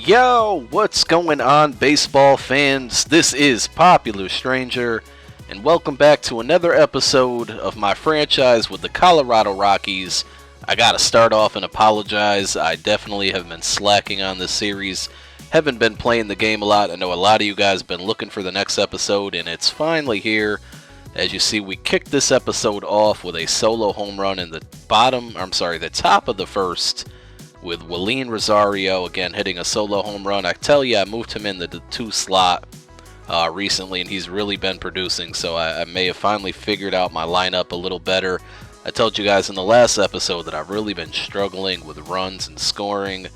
Yo, what's going on, baseball fans? This is Popular Stranger, and welcome back to another episode of my franchise with the Colorado Rockies. I gotta start off and apologize. I definitely have been slacking on this series. Haven't been playing the game a lot. I know a lot of you guys have been looking for the next episode, and it's finally here. As you see, we kicked this episode off with a solo home run in the top of the first, with Willeen Rosario again hitting a solo home run. I tell you, I moved him in the 2 slot recently, and he's really been producing, so I may have finally figured out my lineup a little better. I told you guys in the last episode that I've really been struggling with runs and scoring.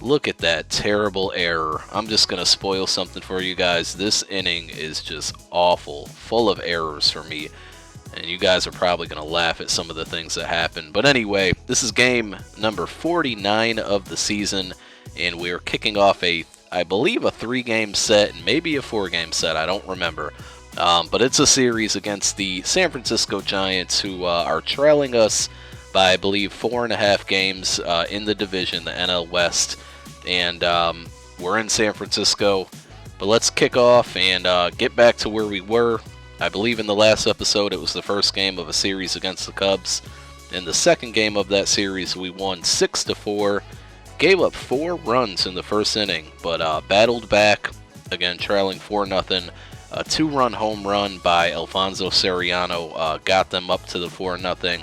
Look at that terrible error. I'm just going to spoil something for you guys. This inning is just awful, full of errors for me. And you guys are probably going to laugh at some of the things that happened. But anyway, this is game number 49 of the season. And we are kicking off I believe a 3-game set and maybe a 4-game set. I don't remember. But it's a series against the San Francisco Giants, who are trailing us by, I believe, 4.5 games in the division, the NL West. And we're in San Francisco. But let's kick off and get back to where we were. I believe in the last episode it was the first game of a series against the Cubs. In the second game of that series, we won 6-4. Gave up 4 runs in the first inning, but battled back, again trailing 4-0. A 2-run home run by Alfonso Soriano got them up to the 4-0.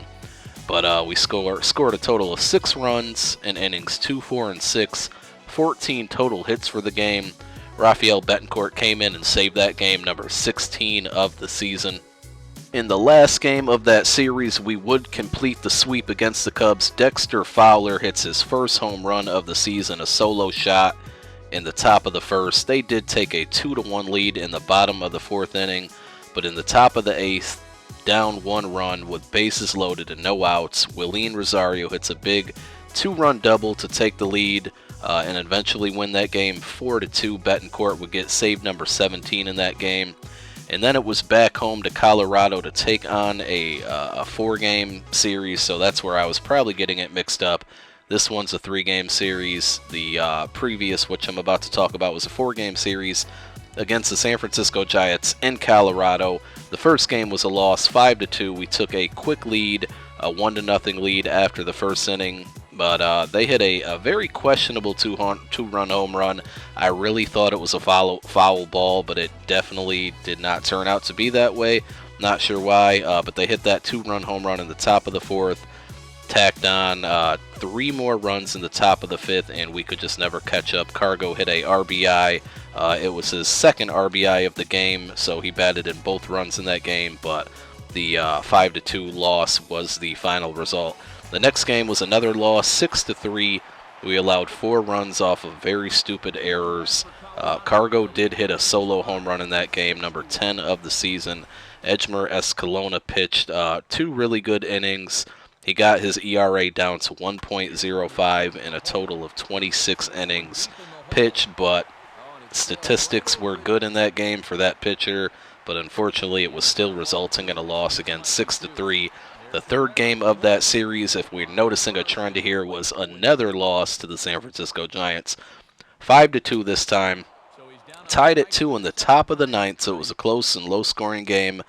But we scored a total of 6 runs in innings 2, 4, and 6. 14 total hits for the game. Rafael Betancourt came in and saved that game, number 16 of the season. In the last game of that series, we would complete the sweep against the Cubs. Dexter Fowler hits his first home run of the season, a solo shot in the top of the first. They did take a 2-1 lead in the bottom of the 4th inning, but in the top of the 8th, down 1 run with bases loaded and no outs, Willeen Rosario hits a big 2-run double to take the lead. And eventually win that game 4-2. Betancourt would get save number 17 in that game. And then it was back home to Colorado to take on a 4-game series, so that's where I was probably getting it mixed up. This one's a 3-game series. The previous, which I'm about to talk about, was a 4-game series against the San Francisco Giants in Colorado. The first game was a loss, 5-2. We took a quick lead, a 1-0 lead after the first inning. But they hit a very questionable 2-run home run. I really thought it was a foul ball, but it definitely did not turn out to be that way. Not sure why, but they hit that 2-run home run in the top of the 4th. Tacked on 3 more runs in the top of the 5th, and we could just never catch up. Cargo hit a RBI. It was his second RBI of the game, so he batted in both runs in that game, but the 5-2 loss was the final result. The next game was another loss, 6-3. We allowed 4 runs off of very stupid errors. Cargo did hit a solo home run in that game, number 10 of the season. Edgmer Escalona pitched 2 really good innings. He got his ERA down to 1.05 in a total of 26 innings pitched, but statistics were good in that game for that pitcher, but unfortunately it was still resulting in a loss, again 6-3. The third game of that series, if we're noticing a trend here, was another loss to the San Francisco Giants. 5-2 this time. Tied at 2 in the top of the 9th, so it was a close and low-scoring game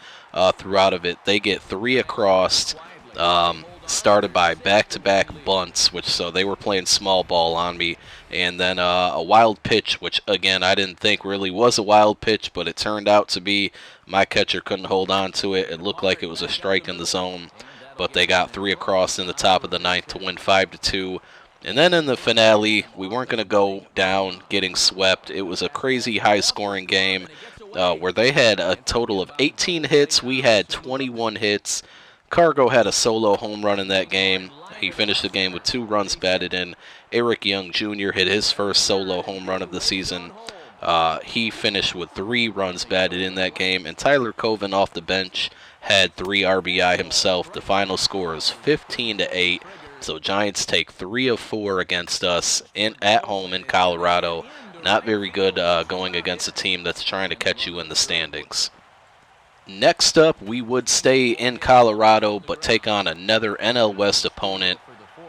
throughout of it. They get 3 across, started by back-to-back bunts, so they were playing small ball on me. And then a wild pitch, which, again, I didn't think really was a wild pitch, but it turned out to be. My catcher couldn't hold on to it. It looked like it was a strike in the zone. But they got 3 across in the top of the 9th to win 5-2. And then in the finale, we weren't going to go down getting swept. It was a crazy high-scoring game where they had a total of 18 hits. We had 21 hits. Cargo had a solo home run in that game. He finished the game with 2 runs batted in. Eric Young Jr. hit his first solo home run of the season. He finished with 3 runs batted in that game. And Tyler Coven off the bench had 3 RBI himself. The final score is 15-8. So Giants take 3 of 4 against us at home in Colorado. Not very good going against a team that's trying to catch you in the standings. Next up, we would stay in Colorado but take on another NL West opponent.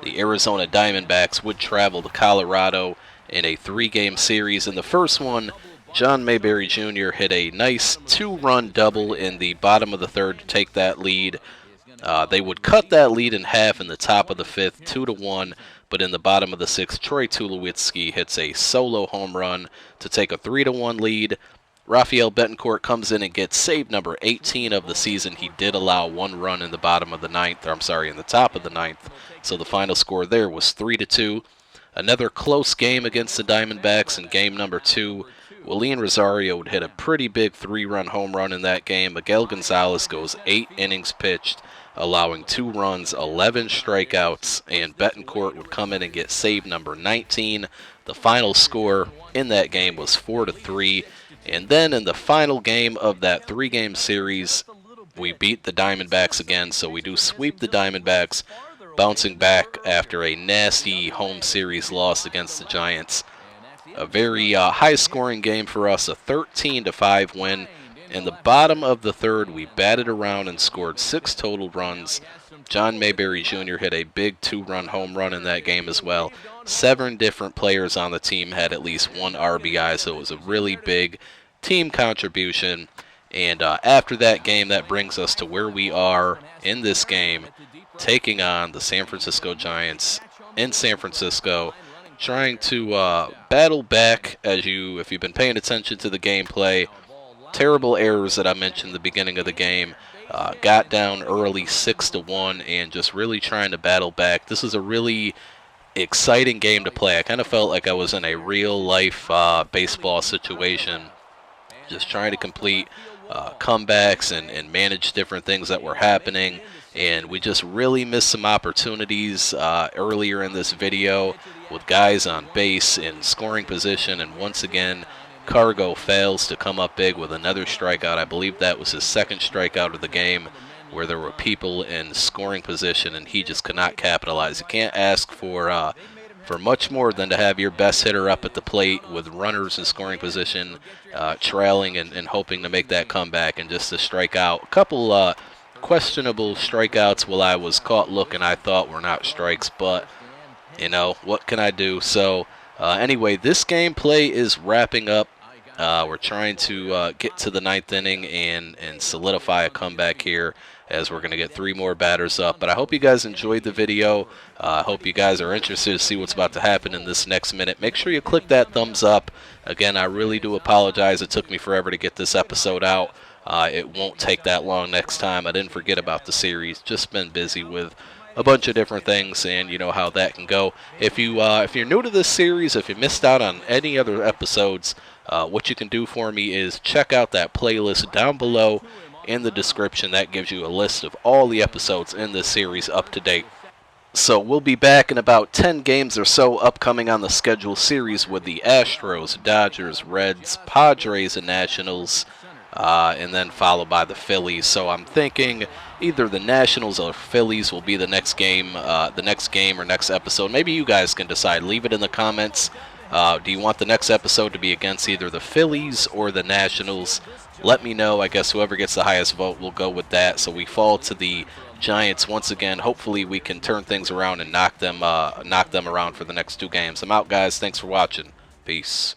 The Arizona Diamondbacks would travel to Colorado in a 3-game series. In the first one, John Mayberry Jr. hit a nice 2-run double in the bottom of the third to take that lead. They would cut that lead in half in the top of the fifth, 2-1, but in the bottom of the sixth, Troy Tulowitzki hits a solo home run to take a 3-1 lead. Rafael Betancourt comes in and gets save number 18 of the season. He did allow 1 run in the bottom of the ninth, or I'm sorry, in the top of the ninth. So the final score there was 3-2. Another close game against the Diamondbacks in game number 2. Willian Rosario would hit a pretty big 3-run home run in that game. Miguel Gonzalez goes 8 innings pitched, allowing 2 runs, 11 strikeouts, and Betancourt would come in and get save number 19. The final score in that game was 4-3. And then in the final game of that 3-game series, we beat the Diamondbacks again, so we do sweep the Diamondbacks, bouncing back after a nasty home series loss against the Giants. A very high-scoring game for us, a 13-5 win. In the bottom of the third, we batted around and scored 6 total runs. John Mayberry Jr. hit a big 2-run home run in that game as well. 7 different players on the team had at least 1 RBI, so it was a really big team contribution. And after that game, that brings us to where we are in this game, taking on the San Francisco Giants in San Francisco, trying to battle back. If you've been paying attention to the gameplay, terrible errors that I mentioned at the beginning of the game. Got down early 6-1 and just really trying to battle back. This is a really exciting game to play. I kind of felt like I was in a real-life baseball situation, just trying to complete comebacks and manage different things that were happening. And we just really missed some opportunities earlier in this video with guys on base in scoring position. And once again, Cargo fails to come up big with another strikeout. I believe that was his second strikeout of the game, where there were people in scoring position and he just could not capitalize. You can't ask for much more than to have your best hitter up at the plate with runners in scoring position, trailing and hoping to make that comeback, and just to strike out. A couple questionable strikeouts while I was caught looking, I thought were not strikes, but you know, what can I do? So anyway, this gameplay is wrapping up. We're trying to get to the 9th inning and solidify a comeback here, as we're going to get 3 more batters up. But I hope you guys enjoyed the video. I hope you guys are interested to see what's about to happen in this next minute. Make sure you click that thumbs up. Again, I really do apologize. It took me forever to get this episode out. It won't take that long next time. I didn't forget about the series. Just been busy with a bunch of different things, and you know how that can go. If you're new to this series, if you missed out on any other episodes, what you can do for me is check out that playlist down below in the description. That gives you a list of all the episodes in this series up to date. So we'll be back in about 10 games or so upcoming on the schedule series with the Astros, Dodgers, Reds, Padres, and Nationals, and then followed by the Phillies. So I'm thinking either the Nationals or Phillies will be the next game or next episode. Maybe you guys can decide. Leave it in the comments. Do you want the next episode to be against either the Phillies or the Nationals? Let me know. I guess whoever gets the highest vote will go with that. So we fall to the Giants once again. Hopefully we can turn things around and knock them around for the next 2 games. I'm out, guys. Thanks for watching. Peace.